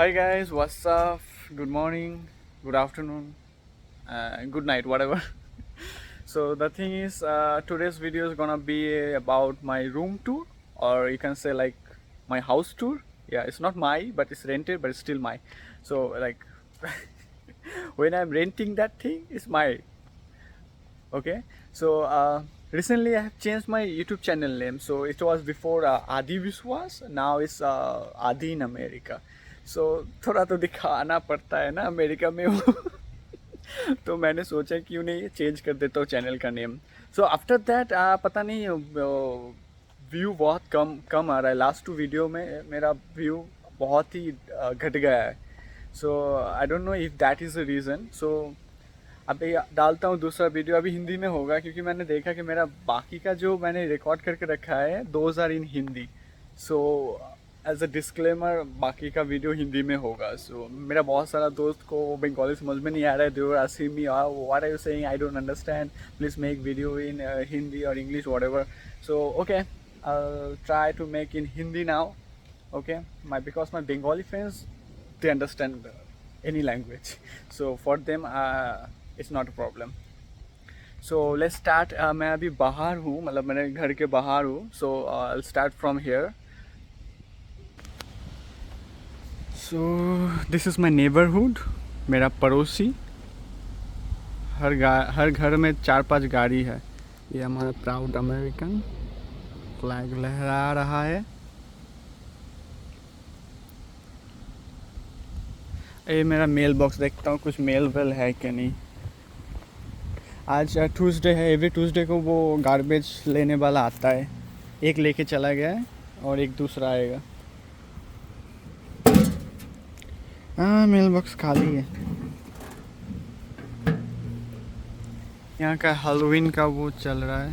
Hi guys, what's up? Good morning, good afternoon, good night, whatever. So the thing is, today's video is gonna be about my room tour, or you can say like my house tour. Yeah, it's not my, but it's rented, but it's still my. So like, when I'm renting that thing, it's my. Okay, so recently I have changed my YouTube channel name. So it was before Adi Viswas, now it's Adi in America. So थोड़ा तो दिखाना पड़ता है ना America में हूँ तो मैंने सोचा क्यों नहीं चेंज कर देता हूँ चैनल का नेम. सो आफ्टर दैट पता नहीं व्यू बहुत कम कम आ रहा है. लास्ट टू वीडियो में मेरा व्यू बहुत ही घट गया है. So I don't know if that is the reason. So अभी डालता हूँ दूसरा वीडियो. अभी हिंदी में होगा क्योंकि मैंने देखा कि मेरा बाकी का जो मैंने रिकॉर्ड करके रखा है those are in Hindi. So as a disclaimer बाकी का वीडियो हिंदी में होगा. सो मेरा बहुत सारा दोस्त को बंगाली समझ में नहीं आ रहा है. They were asking me what are you saying, I don't understand, please make video in Hindi और English whatever. So okay, I'll try to make in Hindi now. Okay, because my Bengali friends, they understand any language, so for them it's not a problem. So let's start. मैं अभी बाहर हूँ, मतलब मेरे घर के बाहर हूँ. So I'll start from here. So this is my neighborhood. मेरा पड़ोसी. हर घर में 4-5 गाड़ी है. ये हमारा प्राउड अमेरिकन फ्लैग लहरा रहा है. ये मेरा मेल बॉक्स देखता हूँ कुछ मेल वेल है कि नहीं. आज ट्यूसडे है. एवरी ट्यूसडे को वो गार्बेज लेने वाला आता है. एक लेके चला गया है और एक दूसरा आएगा. हाँ, मेल बॉक्स खाली है. यहाँ का हैलोवीन का वो चल रहा है.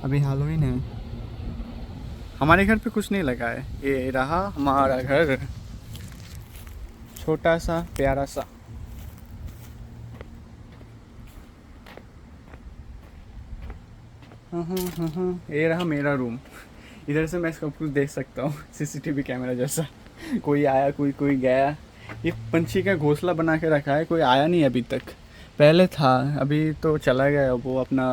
अभी हैलोवीन है. हमारे घर पे कुछ नहीं लगा है. ये रहा हमारा घर, छोटा सा प्यारा सा. ये रहा मेरा रूम. इधर से मैं सब कुछ देख सकता हूँ सीसीटीवी कैमरा जैसा. कोई आया, कोई गया. ये पंछी का घोंसला बना के रखा है. कोई आया नहीं अभी तक. पहले था, अभी तो चला गया वो अपना.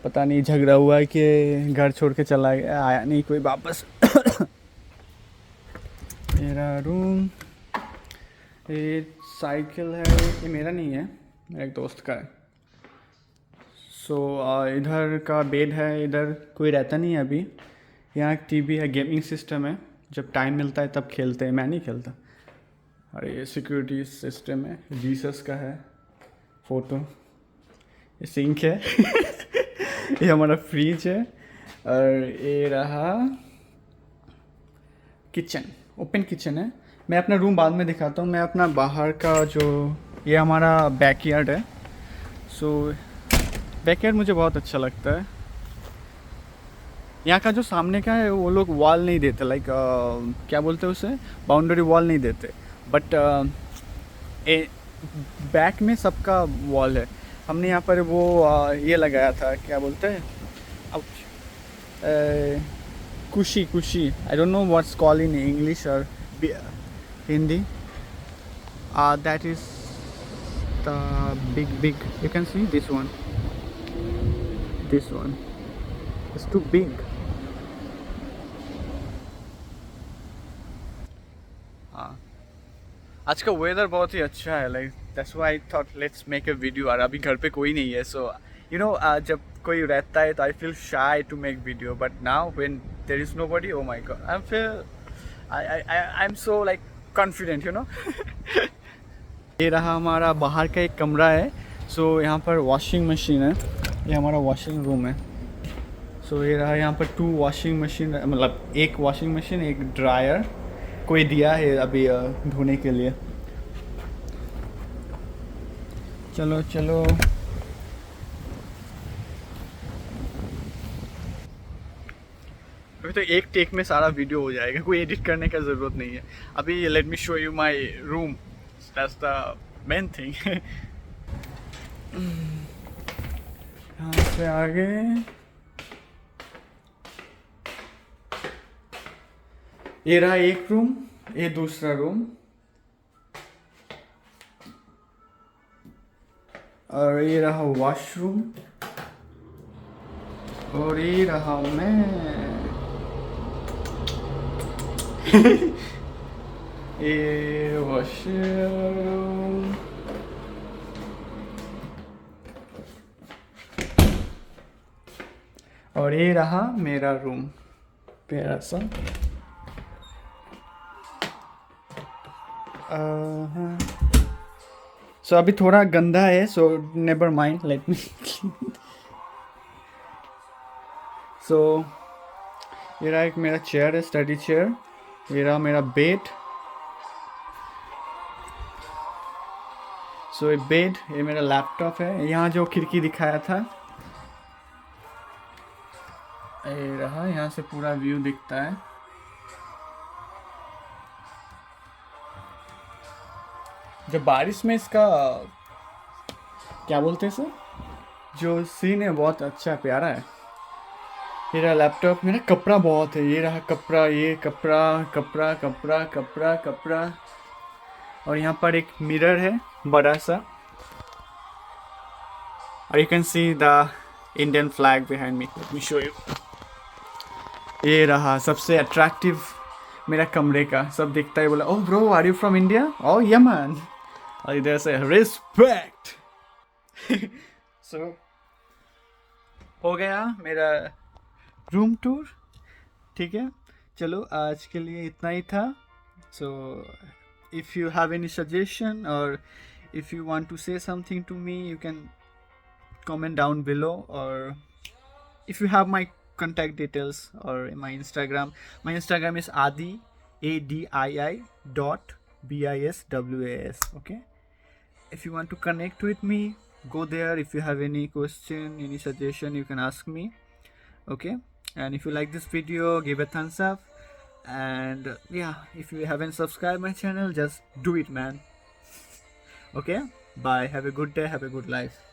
पता नहीं झगड़ा हुआ कि घर छोड़ के चला गया. आया नहीं कोई वापस. मेरा रूम. ये साइकिल है. ये मेरा नहीं है, मेरा एक दोस्त का है. सो इधर का बेड है. इधर कोई रहता नहीं है अभी. यहाँ एक टीवी है, गेमिंग सिस्टम है. जब टाइम मिलता है तब खेलते हैं, मैं नहीं खेलता. और ये सिक्योरिटी सिस्टम है. जीसस का है फ़ोटो. ये सिंक है. ये हमारा फ्रिज है. और ये रहा किचन. ओपन किचन है. मैं अपना रूम बाद में दिखाता हूँ. मैं अपना बाहर का जो, ये हमारा बैकयार्ड है. सो बैकयार्ड मुझे बहुत अच्छा लगता है. यहाँ का जो सामने का है वो लोग वॉल नहीं देते. लाइक क्या बोलते हैं उसे, बाउंड्री वॉल नहीं देते. बट बैक में सबका वॉल है. हमने यहाँ पर वो ये लगाया था, क्या बोलते हैं, कुशी. I don't know what's call in English और Hindi. That is the big you can see this one. This one is too big. हाँ, आज का वेदर बहुत ही अच्छा है. Like that's why I thought let's make a video. और अभी घर पे कोई नहीं है. सो यू नो, जब कोई रहता है तो I feel shy to make video. But now when there is nobody, oh my god, I am so like confident, you know. ये रहा हमारा बाहर का एक कमरा है. सो यहाँ पर वॉशिंग मशीन है. ये हमारा वॉशिंग रूम है. सो ये रहा यहाँ पर 2 वॉशिंग मशीन, मतलब एक वॉशिंग मशीन, एक ड्रायर कोई दिया है अभी धोने के लिए. चलो अभी तो एक टेक में सारा वीडियो हो जाएगा. कोई एडिट करने का ज़रूरत नहीं है. अभी let me show you my room. That's the main thing. यहाँ से आगे ये रहा एक रूम. ये दूसरा रूम और ये रहा वॉशरूम और ये रहा मैं। ये वॉशरूम और ये रहा मेरा रूम प्यारा सा। सो अभी थोड़ा गंदा है, so never mind, let me clean. So ये रहा एक मेरा चेयर है, स्टडी चेयर। ये रहा मेरा बेड। सो ये बेड, ये मेरा लैपटॉप है। यहाँ जो खिड़की दिखाया था ये रहा, यहाँ से पूरा व्यू दिखता है। जब बारिश में इसका क्या बोलते हैं सर, जो सीन है बहुत अच्छा प्यारा है। ये रहा लैपटॉप, मेरा कपड़ा बहुत है। ये रहा कपड़ा, ये कपड़ा कपड़ा कपड़ा कपड़ा कपड़ा। और यहाँ पर एक मिरर है बड़ा सा, और you can see the Indian flag behind me. Let me show you. ये रहा सबसे अट्रैक्टिव मेरा कमरे का, सब दिखता है। बोला oh bro, are you from India? Oh Yemen. और इधर से रिस्पेक्ट। सो हो गया मेरा रूम टूर। ठीक है, चलो आज के लिए इतना ही था। So if you have any suggestion और if you want to say something to me, you can comment down below, or if you have my contact details or my Instagram is adi dot biswas. Okay, if you want to connect with me, go there. If you have any question, any suggestion, you can ask me. Okay, and if you like this video, give a thumbs up, and yeah, if you haven't subscribed my channel, just do it, man. Okay, bye, have a good day, have a good life.